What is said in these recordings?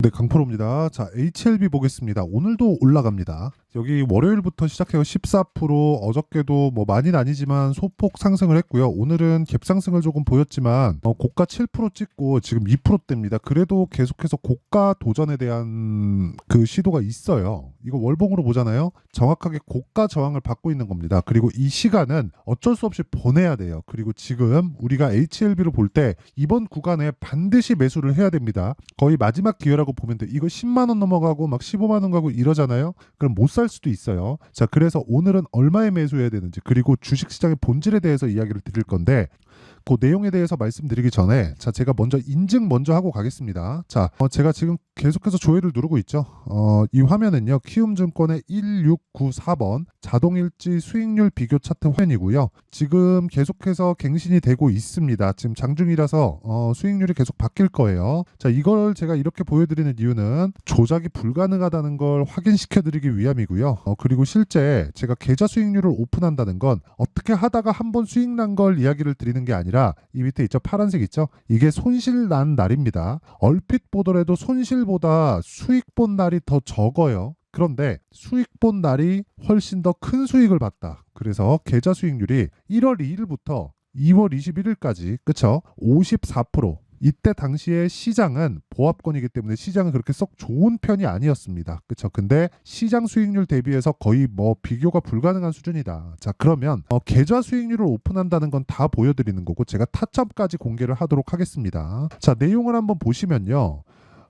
네, 강프로입니다. 자, HLB 보겠습니다. 오늘도 올라갑니다. 여기 월요일부터 시작해서 14%, 어저께도 뭐 많이는 아니지만 소폭 상승을 했고요. 오늘은 갭상승을 조금 보였지만 고가 7% 찍고 지금 2%대입니다. 그래도 계속해서 고가 도전에 대한 그 시도가 있어요. 이거 월봉으로 보잖아요. 정확하게 고가 저항을 받고 있는 겁니다. 그리고 이 시간은 어쩔 수 없이 보내야 돼요. 그리고 지금 우리가 HLB로 볼 때 이번 구간에 반드시 매수를 해야 됩니다. 거의 마지막 기회라고 보면 돼. 이거 10만 원 넘어가고 막 15만 원 가고 이러잖아요. 그럼 못 살 수도 있어요. 자, 그래서 오늘은 얼마에 매수해야 되는지, 그리고 주식시장의 본질에 대해서 이야기를 드릴 건데, 그 내용에 대해서 말씀드리기 전에 제가 먼저 인증 먼저 하고 가겠습니다. 자, 제가 지금 계속해서 조회를 누르고 있죠. 이 화면은요, 키움증권의 1694번 자동일지 수익률 비교 차트 화면이고요. 지금 계속해서 갱신이 되고 있습니다. 지금 장중이라서 수익률이 계속 바뀔 거예요. 자, 이걸 제가 이렇게 보여드리는 이유는 조작이 불가능하다는 걸 확인시켜드리기 위함이고요. 그리고 실제 제가 계좌 수익률을 오픈한다는 건 어떻게 하다가 한번 수익 난 걸 이야기를 드리는 게 아니라, 이 밑에 있죠, 파란색 있죠, 이게 손실 난 날입니다. 얼핏 보더라도 손실보다 수익 본 날이 더 적어요. 그런데 수익 본 날이 훨씬 더 큰 수익을 봤다. 그래서 계좌 수익률이 1월 2일부터 2월 21일까지, 그쵸, 54%. 이때 당시에 시장은 보합권이기 때문에 시장은 그렇게 썩 좋은 편이 아니었습니다. 그쵸? 근데 시장 수익률 대비해서 거의 뭐 비교가 불가능한 수준이다. 자, 그러면 계좌 수익률을 오픈한다는 건 다 보여드리는 거고, 제가 타점까지 공개를 하도록 하겠습니다. 자, 내용을 한번 보시면요.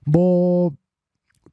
뭐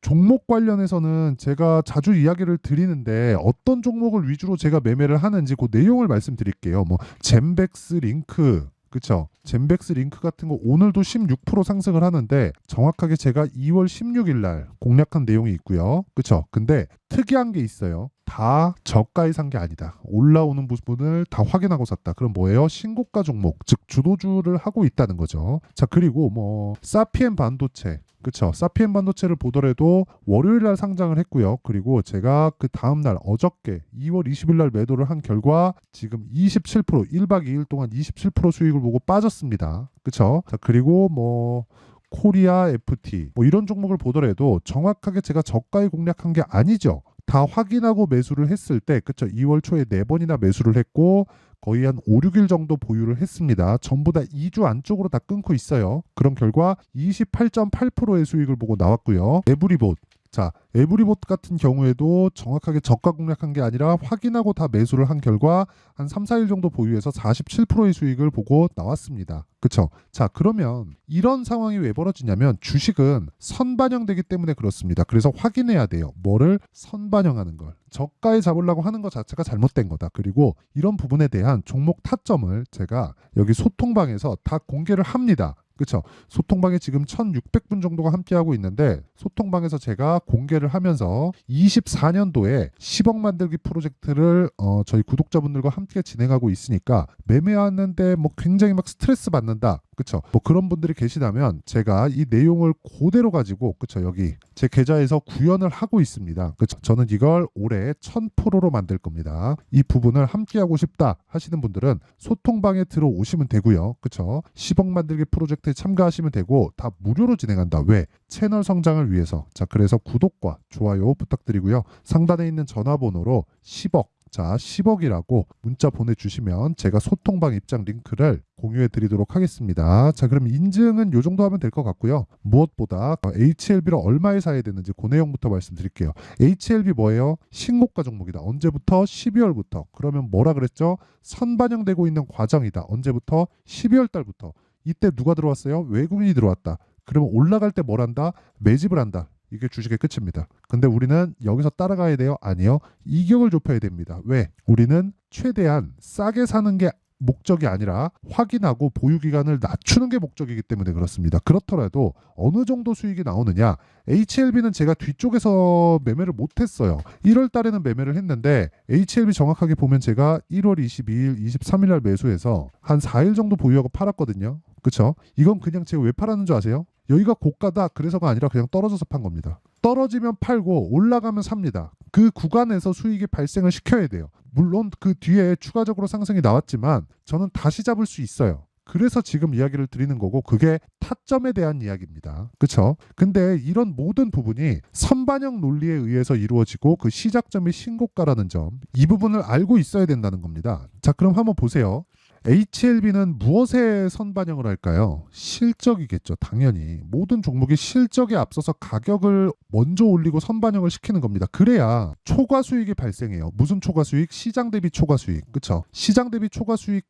종목 관련해서는 제가 자주 이야기를 드리는데, 어떤 종목을 위주로 제가 매매를 하는지 그 내용을 말씀드릴게요. 뭐 젠백스 링크, 그쵸? 젠백스 링크 같은 거 오늘도 16% 상승을 하는데, 정확하게 제가 2월 16일 날 공략한 내용이 있고요. 그쵸? 근데 특이한 게 있어요. 다 저가에 산 게 아니다. 올라오는 부분을 다 확인하고 샀다. 그럼 뭐예요? 신고가 종목, 즉 주도주를 하고 있다는 거죠. 자, 그리고 뭐 사피엔 반도체, 그쵸? 사피엔 반도체를 보더라도 월요일 날 상장을 했고요. 그리고 제가 그 다음 날 어저께 2월 20일 날 매도를 한 결과 지금 27%, 1박 2일 동안 27% 수익을 보고 빠졌습니다. 그쵸? 자, 그리고 뭐 코리아 FT 뭐 이런 종목을 보더라도 정확하게 제가 저가에 공략한 게 아니죠. 다 확인하고 매수를 했을 때, 그쵸, 2월 초에 4번이나 매수를 했고 거의 한 5, 6일 정도 보유를 했습니다. 전부 다 2주 안쪽으로 다 끊고 있어요. 그런 결과 28.8%의 수익을 보고 나왔고요. 에브리봇, 자, 에브리봇 같은 경우에도 정확하게 저가 공략한 게 아니라 확인하고 다 매수를 한 결과 한 3, 4일 정도 보유해서 47%의 수익을 보고 나왔습니다. 그쵸? 자, 그러면 이런 상황이 왜 벌어지냐면 주식은 선반영되기 때문에 그렇습니다. 그래서 확인해야 돼요. 뭐를? 선반영하는 걸. 저가에 잡으려고 하는 것 자체가 잘못된 거다. 그리고 이런 부분에 대한 종목 타점을 제가 여기 소통방에서 다 공개를 합니다. 그쵸? 소통방에 지금 1600분 정도가 함께하고 있는데, 소통방에서 제가 공개를 하면서 24년도에 10억 만들기 프로젝트를 저희 구독자분들과 함께 진행하고 있으니까 매매하는데 뭐 굉장히 막 스트레스 받는다, 그쵸? 뭐 그런 분들이 계시다면 제가 이 내용을 그대로 가지고, 그쵸, 여기 제 계좌에서 구현을 하고 있습니다. 그쵸? 저는 이걸 올해 1000%로 만들 겁니다. 이 부분을 함께하고 싶다 하시는 분들은 소통방에 들어오시면 되고요. 그쵸? 10억 만들기 프로젝트에 참가하시면 되고, 다 무료로 진행한다. 왜? 채널 성장을 위해서. 자, 그래서 구독과 좋아요 부탁드리고요. 상단에 있는 전화번호로 10억, 자, 10억이라고 문자 보내주시면 제가 소통방 입장 링크를 공유해 드리도록 하겠습니다. 자, 그럼 인증은 요 정도 하면 될 것 같고요. 무엇보다 HLB를 얼마에 사야 되는지 그 내용부터 말씀드릴게요. HLB 뭐예요? 신고가 종목이다. 언제부터? 12월부터. 그러면 뭐라 그랬죠? 선반영되고 있는 과정이다. 언제부터? 12월 달부터. 이때 누가 들어왔어요? 외국인이 들어왔다. 그러면 올라갈 때 뭘 한다? 매집을 한다. 이게 주식의 끝입니다. 근데 우리는 여기서 따라가야 돼요? 아니요. 이격을 좁혀야 됩니다. 왜? 우리는 최대한 싸게 사는 게 목적이 아니라 확인하고 보유 기간을 낮추는 게 목적이기 때문에 그렇습니다. 그렇더라도 어느 정도 수익이 나오느냐? HLB는 제가 뒤쪽에서 매매를 못했어요. 1월 달에는 매매를 했는데 HLB 정확하게 보면 제가 1월 22일, 23일 날 매수해서 한 4일 정도 보유하고 팔았거든요. 그쵸? 이건 그냥 제가 왜 팔았는 줄 아세요? 여기가 고가다 그래서가 아니라 그냥 떨어져서 판 겁니다. 떨어지면 팔고 올라가면 삽니다. 그 구간에서 수익이 발생을 시켜야 돼요. 물론 그 뒤에 추가적으로 상승이 나왔지만 저는 다시 잡을 수 있어요. 그래서 지금 이야기를 드리는 거고 그게 타점에 대한 이야기입니다. 그쵸? 근데 이런 모든 부분이 선반영 논리에 의해서 이루어지고 그 시작점이 신고가라는 점, 이 부분을 알고 있어야 된다는 겁니다. 자, 그럼 한번 보세요. HLB는 무엇에 선반영을 할까요? 실적이겠죠. 당연히. 모든 종목이 실적에 앞서서 가격을 먼저 올리고 선반영을 시키는 겁니다. 그래야 초과 수익이 발생해요. 무슨 초과 수익? 시장 대비 초과 수익. 그쵸? 시장 대비 초과 수익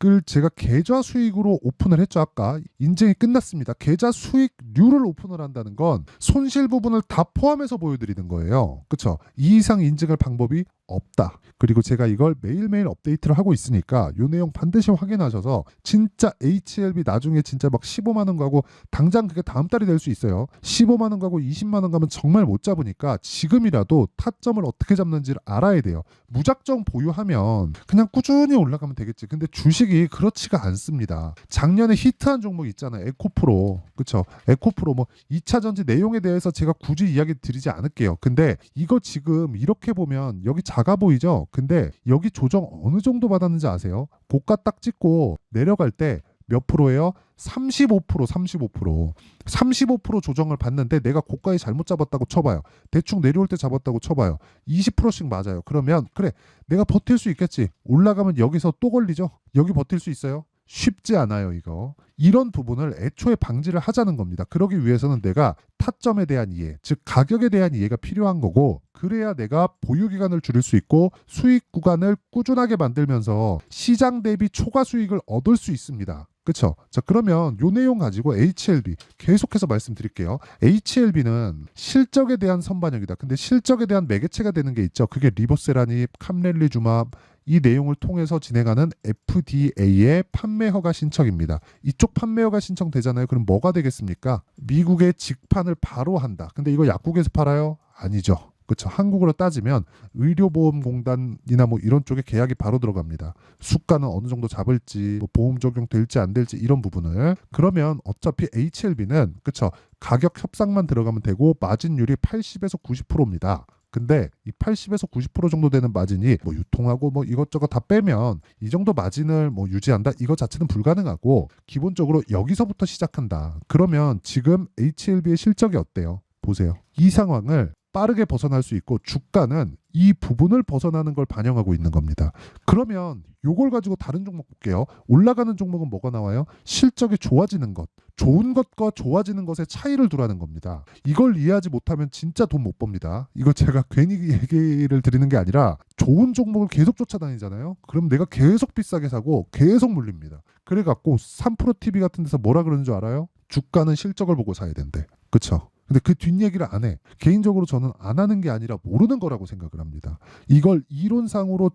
을 제가 계좌 수익으로 오픈을 했죠. 아까 인증이 끝났습니다. 계좌 수익률을 오픈을 한다는 건 손실 부분을 다 포함해서 보여드리는 거예요. 그렇죠? 이 이상 인증할 방법이 없다. 그리고 제가 이걸 매일매일 업데이트를 하고 있으니까 이 내용 반드시 확인하셔서 진짜 HLB 나중에 진짜 막 15만 원 가고 당장 그게 다음 달이 될 수 있어요. 15만 원 가고 20만 원 가면 정말 못 잡으니까 지금이라도 타점을 어떻게 잡는지를 알아야 돼요. 무작정 보유하면 그냥 꾸준히 올라가면 되겠지. 근데 주식이 그렇지가 않습니다. 작년에 히트한 종목 있잖아요. 에코프로. 그쵸? 에코프로 뭐 2차 전지 내용에 대해서 제가 굳이 이야기 드리지 않을게요. 근데 이거 지금 이렇게 보면 여기 작아 보이죠? 근데 여기 조정 어느 정도 받았는지 아세요? 고가 딱 찍고 내려갈 때 몇 프로예요? 35%, 35%. 35% 조정을 받는데 내가 고가에 잘못 잡았다고 쳐봐요. 대충 내려올 때 잡았다고 쳐봐요. 20%씩 맞아요. 그러면 그래, 내가 버틸 수 있겠지. 올라가면 여기서 또 걸리죠. 여기 버틸 수 있어요? 쉽지 않아요, 이거. 이런 부분을 애초에 방지를 하자는 겁니다. 그러기 위해서는 내가 타점에 대한 이해, 즉 가격에 대한 이해가 필요한 거고, 그래야 내가 보유 기간을 줄일 수 있고 수익 구간을 꾸준하게 만들면서 시장 대비 초과 수익을 얻을 수 있습니다. 그렇죠? 자, 그러면 요 내용 가지고 HLB 계속해서 말씀드릴게요. HLB는 실적에 대한 선반영이다. 근데 실적에 대한 매개체가 되는 게 있죠. 그게 리보세라닙, 캄렐리주맙, 이 내용을 통해서 진행하는 FDA의 판매 허가 신청입니다. 이쪽 판매 허가 신청되잖아요. 그럼 뭐가 되겠습니까? 미국의 직판을 바로 한다. 근데 이거 약국에서 팔아요? 아니죠. 그렇죠. 한국으로 따지면 의료보험공단이나 뭐 이런 쪽에 계약이 바로 들어갑니다. 수가는 어느 정도 잡을지, 뭐 보험 적용 될지 안 될지 이런 부분을. 그러면 어차피 HLB는 그렇죠. 가격 협상만 들어가면 되고 마진율이 80에서 90%입니다. 근데 이 80에서 90% 정도 되는 마진이 뭐 유통하고 뭐 이것저것 다 빼면 이 정도 마진을 뭐 유지한다? 이거 자체는 불가능하고 기본적으로 여기서부터 시작한다. 그러면 지금 HLB의 실적이 어때요? 보세요. 이 상황을 빠르게 벗어날 수 있고 주가는 이 부분을 벗어나는 걸 반영하고 있는 겁니다. 그러면 요걸 가지고 다른 종목 볼게요. 올라가는 종목은 뭐가 나와요? 실적이 좋아지는 것. 좋은 것과 좋아지는 것의 차이를 두라는 겁니다. 이걸 이해하지 못하면 진짜 돈 못 법니다. 이거 제가 괜히 얘기를 드리는 게 아니라 좋은 종목을 계속 쫓아다니잖아요. 그럼 내가 계속 비싸게 사고 계속 물립니다. 그래갖고 3프로TV 같은 데서 뭐라 그러는 줄 알아요? 주가는 실적을 보고 사야 된대. 그쵸? 근데 그 뒷얘기를 안 해. 개인적으로 저는 안 하는 게 아니라 모르는 거라고 생각을 합니다. 이걸 이론상으로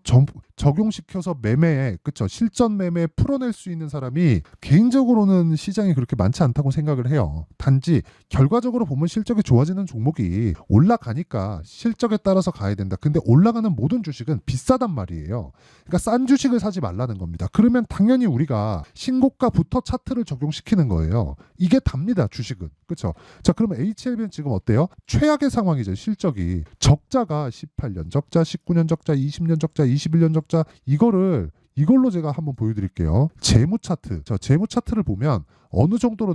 적용시켜서 매매에, 그쵸? 실전 매매에 풀어낼 수 있는 사람이 개인적으로는 시장이 그렇게 많지 않다고 생각을 해요. 단지 결과적으로 보면 실적이 좋아지는 종목이 올라가니까 실적에 따라서 가야 된다. 근데 올라가는 모든 주식은 비싸단 말이에요. 그러니까 싼 주식을 사지 말라는 겁니다. 그러면 당연히 우리가 신고가부터 차트를 적용시키는 거예요. 이게 답니다, 주식은. 그쵸? 자, 그러면 HLB는 지금 어때요? 최악의 상황이죠. 실적이. 적자가 18년 적자, 19년 적자, 20년 적자, 21년 적자. 이걸로 제가 한번 보여드릴게요. 재무 차트. 재무 차트를 보면 어느 정도로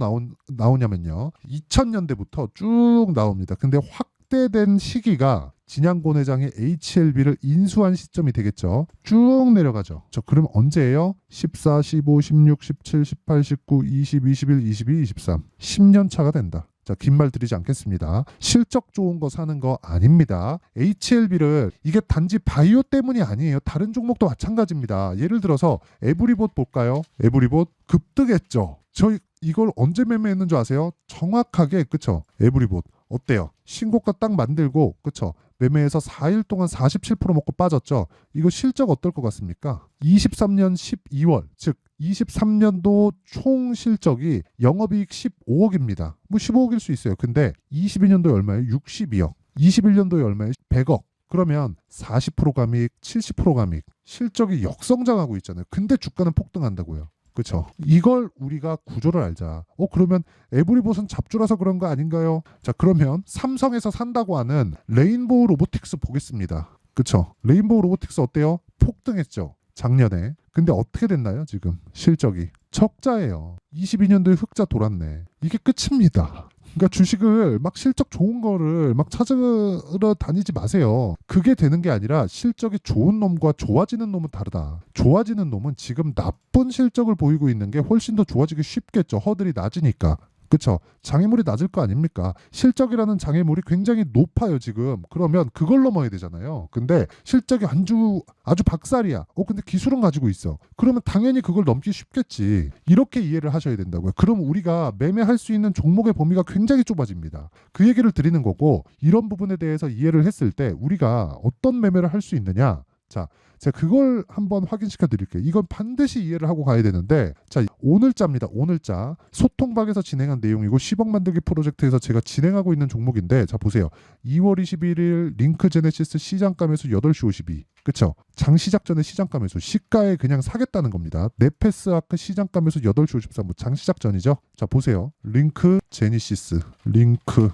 나오냐면요. 2000년대부터 쭉 나옵니다. 근데 확대된 시기가 진양곤 회장이 HLB를 인수한 시점이 되겠죠. 쭉 내려가죠. 그럼 언제예요? 14, 15, 16, 17, 18, 19, 20, 21, 22, 23. 10년 차가 된다. 자, 긴 말 드리지 않겠습니다. 실적 좋은 거 사는 거 아닙니다. HLB를 이게 단지 바이오 때문이 아니에요. 다른 종목도 마찬가지입니다. 예를 들어서 에브리봇 볼까요? 에브리봇 급등했죠. 저희 이걸 언제 매매했는 줄 아세요? 정확하게, 그쵸? 에브리봇 어때요? 신고가 딱 만들고, 그쵸? 매매해서 4일 동안 47% 먹고 빠졌죠. 이거 실적 어떨 것 같습니까? 23년 12월, 즉 23년도 총 실적이 영업이익 15억입니다. 뭐 15억일 수 있어요. 근데 22년도에 얼마예요? 62억. 21년도에 얼마예요? 100억. 그러면 40% 감익, 70% 감익. 실적이 역성장하고 있잖아요. 근데 주가는 폭등한다고요. 그렇죠. 이걸 우리가 구조를 알자. 그러면 에브리봇은 잡주라서 그런 거 아닌가요? 자, 그러면 삼성에서 산다고 하는 레인보우 로보틱스 보겠습니다. 그렇죠. 레인보우 로보틱스 어때요? 폭등했죠. 작년에. 근데 어떻게 됐나요? 지금 실적이 적자예요. 22년도에 흑자 돌았네. 이게 끝입니다. 그러니까 주식을 막 실적 좋은 거를 막 찾으러 다니지 마세요. 그게 되는 게 아니라 실적이 좋은 놈과 좋아지는 놈은 다르다. 좋아지는 놈은 지금 나쁜 실적을 보이고 있는 게 훨씬 더 좋아지기 쉽겠죠. 허들이 낮으니까. 그쵸? 장애물이 낮을 거 아닙니까? 실적이라는 장애물이 굉장히 높아요, 지금. 그러면 그걸 넘어야 되잖아요. 근데 실적이 아주 박살이야. 근데 기술은 가지고 있어. 그러면 당연히 그걸 넘기 쉽겠지. 이렇게 이해를 하셔야 된다고요. 그럼 우리가 매매할 수 있는 종목의 범위가 굉장히 좁아집니다. 그 얘기를 드리는 거고, 이런 부분에 대해서 이해를 했을 때 우리가 어떤 매매를 할 수 있느냐? 자, 제가 그걸 한번 확인시켜 드릴게요. 이건 반드시 이해를 하고 가야 되는데, 자, 오늘자입니다. 오늘자. 소통방에서 진행한 내용이고 10억 만들기 프로젝트에서 제가 진행하고 있는 종목인데, 자 보세요. 2월 21일 링크 제네시스 시장가 매수 8시 52. 그쵸? 장 시작 전에 시장가 매수. 시가에 그냥 사겠다는 겁니다. 네페스 아크 시장가 매수 8시 53분. 장 시작 전이죠. 자 보세요. 링크 제네시스. 링크.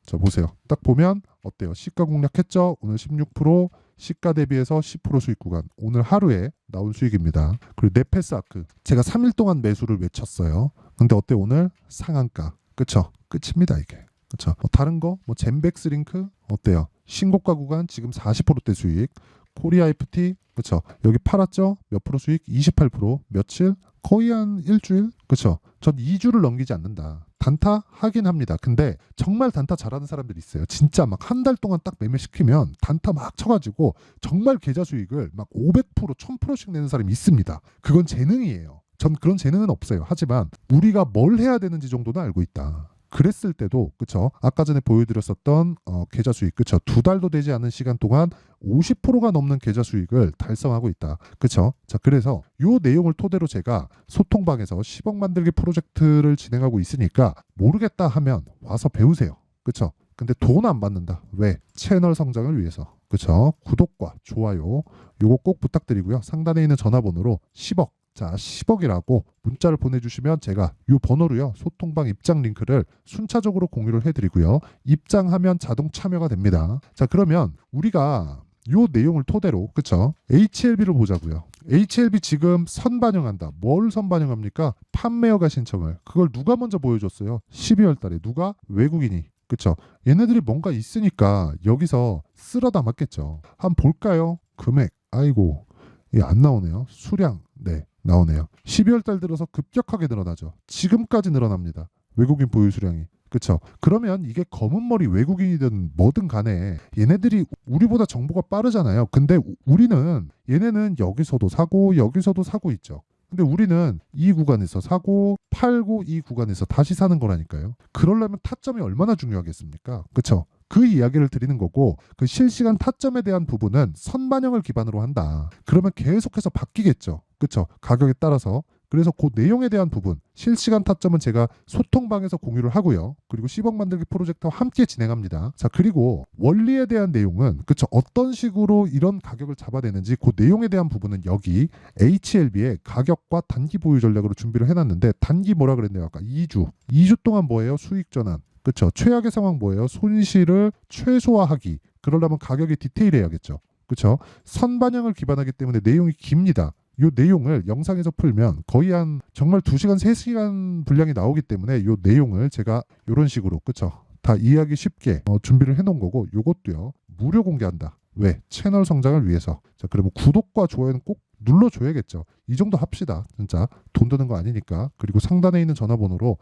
자 보세요. 딱 보면 어때요? 시가 공략했죠? 오늘 16%, 시가 대비해서 10% 수익 구간. 오늘 하루에 나온 수익입니다. 그리고 네페스 아크. 제가 3일 동안 매수를 외쳤어요. 근데 어때 오늘? 상한가. 그쵸? 끝입니다 이게. 그쵸? 다른 거? 젠백스 링크? 어때요? 신고가 구간 지금 40%대 수익. 코리아 FT. 그쵸? 여기 팔았죠? 몇 프로 수익? 28%. 며칠? 거의 한 일주일? 그쵸? 전 2주를 넘기지 않는다. 단타 하긴 합니다. 근데 정말 단타 잘하는 사람들이 있어요. 진짜 막 한 달 동안 딱 매매시키면 단타 막 쳐가지고 정말 계좌 수익을 막 500%, 1000%씩 내는 사람이 있습니다. 그건 재능이에요. 전 그런 재능은 없어요. 하지만 우리가 뭘 해야 되는지 정도는 알고 있다. 그랬을 때도 그쵸? 아까 전에 보여드렸었던 계좌 수익 그쵸? 2달도 되지 않은 시간 동안 50%가 넘는 계좌 수익을 달성하고 있다. 그쵸? 자, 그래서 요 내용을 토대로 제가 소통방에서 10억 만들기 프로젝트를 진행하고 있으니까 모르겠다 하면 와서 배우세요. 그쵸? 근데 돈 안 받는다. 왜? 채널 성장을 위해서. 그쵸? 구독과 좋아요 요거 꼭 부탁드리고요. 상단에 있는 전화번호로 10억 자 10억이라고 문자를 보내주시면 제가 이 번호로요 소통방 입장 링크를 순차적으로 공유를 해드리고요. 입장하면 자동 참여가 됩니다. 자 그러면 우리가 이 내용을 토대로 그쵸 HLB를 보자고요. HLB 지금 선반영한다. 뭘 선반영합니까? 판매허가 신청을. 그걸 누가 먼저 보여줬어요? 12월 달에. 누가? 외국인이. 그쵸? 얘네들이 뭔가 있으니까 여기서 쓸어 담았겠죠. 한번 볼까요? 금액. 아이고 이게 안 나오네요. 수량. 네 나오네요. 12월 달 들어서 급격하게 늘어나죠. 지금까지 늘어납니다. 외국인 보유 수량이. 그쵸? 그러면 이게 검은 머리 외국인이든 뭐든 간에 얘네들이 우리보다 정보가 빠르잖아요. 근데 우리는 얘네는 여기서도 사고 여기서도 사고 있죠. 근데 우리는 이 구간에서 사고 팔고 이 구간에서 다시 사는 거라니까요. 그러려면 타점이 얼마나 중요하겠습니까? 그쵸? 그 이야기를 드리는 거고 그 실시간 타점에 대한 부분은 선반영을 기반으로 한다. 그러면 계속해서 바뀌겠죠. 그쵸? 가격에 따라서. 그래서 그 내용에 대한 부분 실시간 타점은 제가 소통방에서 공유를 하고요. 그리고 10억 만들기 프로젝트와 함께 진행합니다. 자 그리고 원리에 대한 내용은 그쵸 어떤 식으로 이런 가격을 잡아내는지 그 내용에 대한 부분은 여기 HLB의 가격과 단기 보유 전략으로 준비를 해놨는데 단기 뭐라 그랬네요 아까 2주 동안 뭐예요? 수익 전환. 그쵸 최악의 상황 뭐예요? 손실을 최소화하기. 그러려면 가격이 디테일해야겠죠. 그쵸 선반영을 기반하기 때문에 내용이 깁니다. 이 내용을 영상에서 풀면 거의 한 정말 2시간, 3시간 분량이 나오기 때문에 이 내용을 제가 이런 식으로 그쵸? 다 이해하기 쉽게 준비를 해놓은 거고 이것도요. 무료 공개한다. 왜? 채널 성장을 위해서. 자, 그러면 구독과 좋아요는 꼭 눌러줘야겠죠. 이 정도 합시다. 진짜 돈 드는 거 아니니까. 그리고 상단에 있는 전화번호로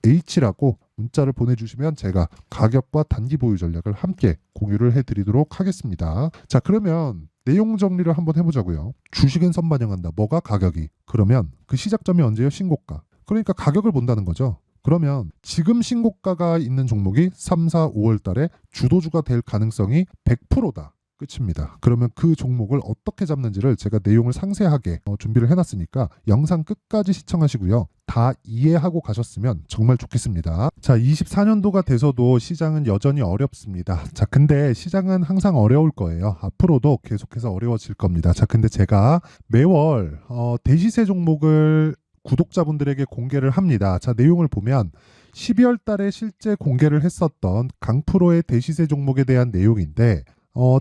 H라고 문자를 보내주시면 제가 가격과 단기 보유 전략을 함께 공유를 해드리도록 하겠습니다. 자, 그러면 내용 정리를 한번 해보자고요. 주식은 선반영한다. 뭐가? 가격이. 그러면 그 시작점이 언제요? 신고가. 그러니까 가격을 본다는 거죠. 그러면 지금 신고가가 있는 종목이 3, 4, 5월 달에 주도주가 될 가능성이 100%다. 끝입니다. 그러면 그 종목을 어떻게 잡는지를 제가 내용을 상세하게 준비를 해놨으니까 영상 끝까지 시청하시고요. 다 이해하고 가셨으면 정말 좋겠습니다. 자, 24년도가 돼서도 시장은 여전히 어렵습니다. 자, 근데 시장은 항상 어려울 거예요. 앞으로도 계속해서 어려워질 겁니다. 자, 근데 제가 매월 대시세 종목을 구독자분들에게 공개를 합니다. 자, 내용을 보면 12월 달에 실제 공개를 했었던 강프로의 대시세 종목에 대한 내용인데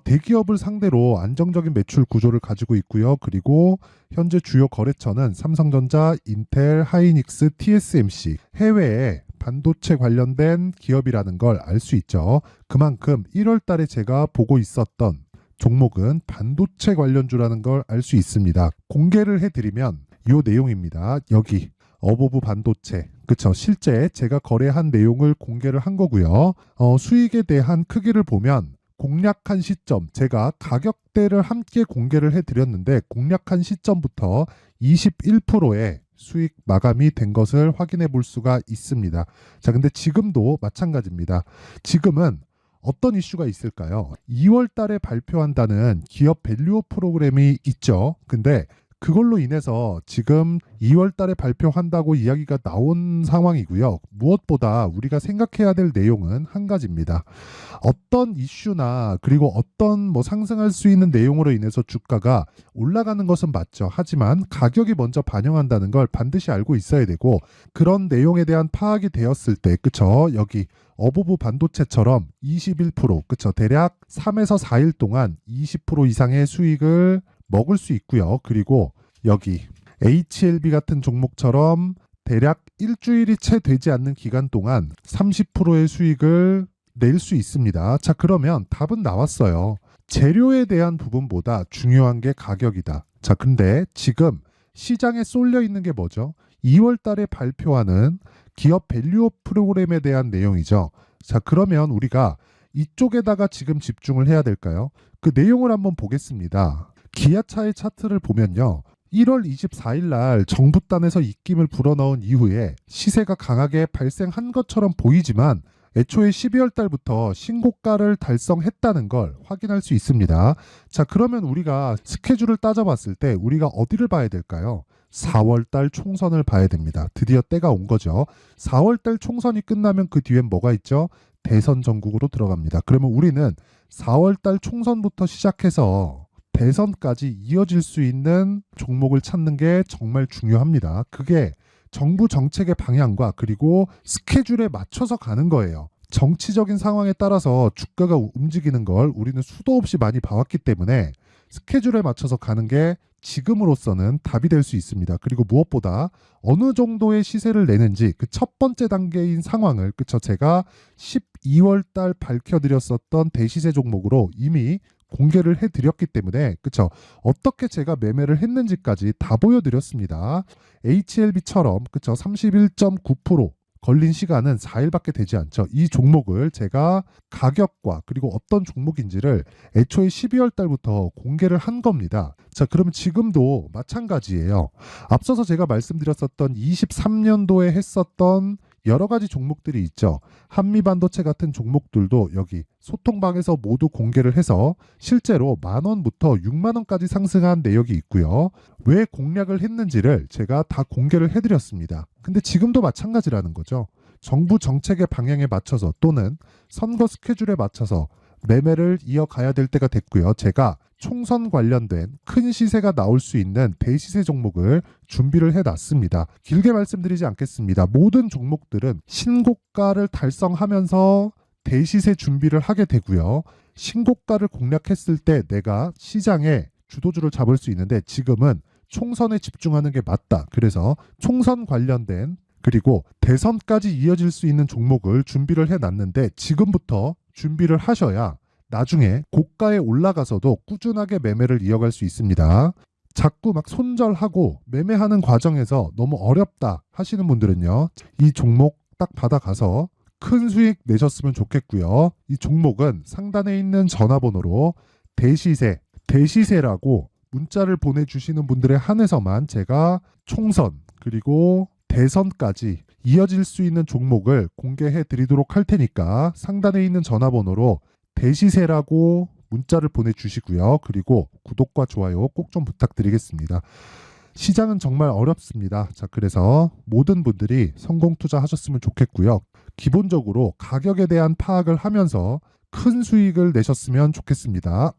대기업을 상대로 안정적인 매출 구조를 가지고 있고요. 그리고 현재 주요 거래처는 삼성전자, 인텔, 하이닉스, TSMC, 해외에 반도체 관련된 기업이라는 걸 알 수 있죠. 그만큼 1월 달에 제가 보고 있었던 종목은 반도체 관련주라는 걸 알 수 있습니다. 공개를 해드리면 이 내용입니다. 여기 어보브 반도체, 그쵸? 실제 제가 거래한 내용을 공개를 한 거고요. 수익에 대한 크기를 보면 공략한 시점, 제가 가격대를 함께 공개를 해드렸는데 공략한 시점부터 21%의 수익 마감이 된 것을 확인해 볼 수가 있습니다. 자, 근데 지금도 마찬가지입니다. 지금은 어떤 이슈가 있을까요? 2월 달에 발표한다는 기업 밸류업 프로그램이 있죠. 근데 그걸로 인해서 지금 2월 달에 발표한다고 이야기가 나온 상황이고요. 무엇보다 우리가 생각해야 될 내용은 한 가지입니다. 어떤 이슈나 그리고 어떤 상승할 수 있는 내용으로 인해서 주가가 올라가는 것은 맞죠. 하지만 가격이 먼저 반영한다는 걸 반드시 알고 있어야 되고, 그런 내용에 대한 파악이 되었을 때, 그쵸? 여기 어보브 반도체처럼 21%, 그쵸? 대략 3에서 4일 동안 20% 이상의 수익을 먹을 수 있고요. 그리고 여기 HLB 같은 종목처럼 대략 일주일이 채 되지 않는 기간 동안 30%의 수익을 낼 수 있습니다. 자, 그러면 답은 나왔어요. 재료에 대한 부분보다 중요한 게 가격이다. 자, 근데 지금 시장에 쏠려 있는 게 뭐죠? 2월 달에 발표하는 기업 밸류업 프로그램에 대한 내용이죠. 자, 그러면 우리가 이쪽에다가 지금 집중을 해야 될까요? 그 내용을 한번 보겠습니다. 기아차의 차트를 보면요. 1월 24일 날 정부단에서 입김을 불어넣은 이후에 시세가 강하게 발생한 것처럼 보이지만 애초에 12월 달부터 신고가를 달성했다는 걸 확인할 수 있습니다. 자, 그러면 우리가 스케줄을 따져봤을 때 우리가 어디를 봐야 될까요? 4월 달 총선을 봐야 됩니다. 드디어 때가 온 거죠. 4월 달 총선이 끝나면 그 뒤엔 뭐가 있죠? 대선 전국으로 들어갑니다. 그러면 우리는 4월 달 총선부터 시작해서 대선까지 이어질 수 있는 종목을 찾는 게 정말 중요합니다. 그게 정부 정책의 방향과 그리고 스케줄에 맞춰서 가는 거예요. 정치적인 상황에 따라서 주가가 움직이는 걸 우리는 수도 없이 많이 봐왔기 때문에 스케줄에 맞춰서 가는 게 지금으로서는 답이 될 수 있습니다. 그리고 무엇보다 어느 정도의 시세를 내는지 그 첫 번째 단계인 상황을, 그쵸? 제가 12월 달 밝혀드렸었던 대시세 종목으로 이미 공개를 해드렸기 때문에, 그쵸? 어떻게 제가 매매를 했는지까지 다 보여드렸습니다. HLB처럼, 그쵸? 31.9% 걸린 시간은 4일밖에 되지 않죠. 이 종목을 제가 가격과 그리고 어떤 종목인지를 애초에 12월 달부터 공개를 한 겁니다. 자, 그러면 지금도 마찬가지예요. 앞서서 제가 말씀드렸었던 23년도에 했었던 여러 가지 종목들이 있죠. 한미반도체 같은 종목들도 여기 소통방에서 모두 공개를 해서 실제로 10,000원부터 60,000원까지 상승한 내역이 있고요. 왜 공략을 했는지를 제가 다 공개를 해드렸습니다. 근데 지금도 마찬가지라는 거죠. 정부 정책의 방향에 맞춰서 또는 선거 스케줄에 맞춰서 매매를 이어가야 될 때가 됐고요. 제가 총선 관련된 큰 시세가 나올 수 있는 대시세 종목을 준비를 해놨습니다. 길게 말씀드리지 않겠습니다. 모든 종목들은 신고가를 달성하면서 대시세 준비를 하게 되고요. 신고가를 공략했을 때 내가 시장에 주도주를 잡을 수 있는데 지금은 총선에 집중하는 게 맞다. 그래서 총선 관련된 그리고 대선까지 이어질 수 있는 종목을 준비를 해놨는데 지금부터 준비를 하셔야 나중에 고가에 올라가서도 꾸준하게 매매를 이어갈 수 있습니다. 자꾸 막 손절하고 매매하는 과정에서 너무 어렵다 하시는 분들은요. 이 종목 딱 받아가서 큰 수익 내셨으면 좋겠고요. 이 종목은 상단에 있는 전화번호로 대시세라고 문자를 보내주시는 분들에 한해서만 제가 총선 그리고 대선까지 이어질 수 있는 종목을 공개해 드리도록 할 테니까 상단에 있는 전화번호로 대시세라고 문자를 보내주시고요. 그리고 구독과 좋아요 꼭 좀 부탁드리겠습니다. 시장은 정말 어렵습니다. 자, 그래서 모든 분들이 성공 투자하셨으면 좋겠고요. 기본적으로 가격에 대한 파악을 하면서 큰 수익을 내셨으면 좋겠습니다.